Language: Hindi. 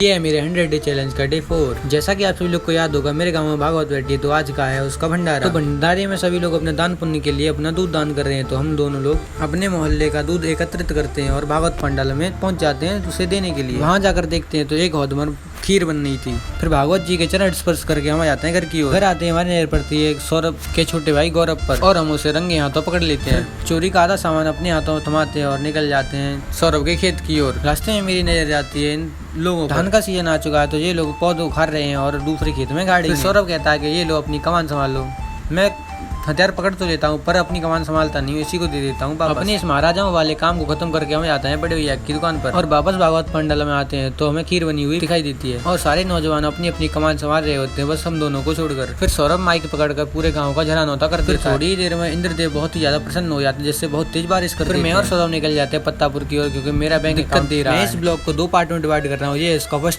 ये है मेरे 100 डे चैलेंज का डे 4। जैसा कि आप सभी लोग को याद होगा, मेरे गांव में भागवत बैठी है, तो आज का है उसका भंडारा। तो भंडारे में सभी लोग अपने दान पुण्य के लिए अपना दूध दान कर रहे हैं। तो हम दोनों लोग अपने मोहल्ले का दूध एकत्रित करते हैं और भागवत पंडाल में पहुंच जाते हैं उसे देने के लिए। वहां जाकर देखते हैं तो एक हौद खीर बन रही थी। फिर भागवत जी के चरण स्पर्श करके हम आ जाते हैं घर की ओर। घर आते हैं हमारी नजर पड़ती है सौरभ के छोटे भाई गौरव पर और हम उसे रंगे हाथों पकड़ लेते हैं। चोरी का आधा सामान अपने हाथों में थमाते हैं और निकल जाते हैं सौरभ के खेत की ओर। रास्ते में मेरी नजर जाती है इन लोगों, धान का सीजन आ चुका है तो ये लोग पौधे उखाड़ रहे हैं और दूसरे खेत में गाड़ी। सौरभ कहता है कि ये लो अपनी कमान संभाल लो। मैं हथियार पकड़ तो लेता हूँ पर अपनी कमान संभालता नहीं, इसी को दे देता हूँ। अपने इस महाराजाओं वाले काम को खत्म करके हम जाते हैं बड़े भैया की दुकान पर और वापस भागवत पंडाल में आते हैं तो हमें खीर बनी हुई दिखाई देती है और सारे नौजवान अपनी अपनी कमान संभाल रहे होते हैं, बस हम दोनों को छोड़कर। फिर सौरभ माइक पकड़कर पूरे गाँव का झरानौता करते। थोड़ी देर में इंद्रदेव बहुत ही ज्यादा प्रसन्न हो जाते हैं, जिससे बहुत तेज बारिश करते हैं। मैं और सौरभ निकल जाते हैं पत्तापुर की ओर, क्योंकि मेरा बैंक दिक्कत दे रहा है। मैं इस ब्लॉग को 2 पार्ट में डिवाइड कर रहा हूँ। ये इसका फर्स्ट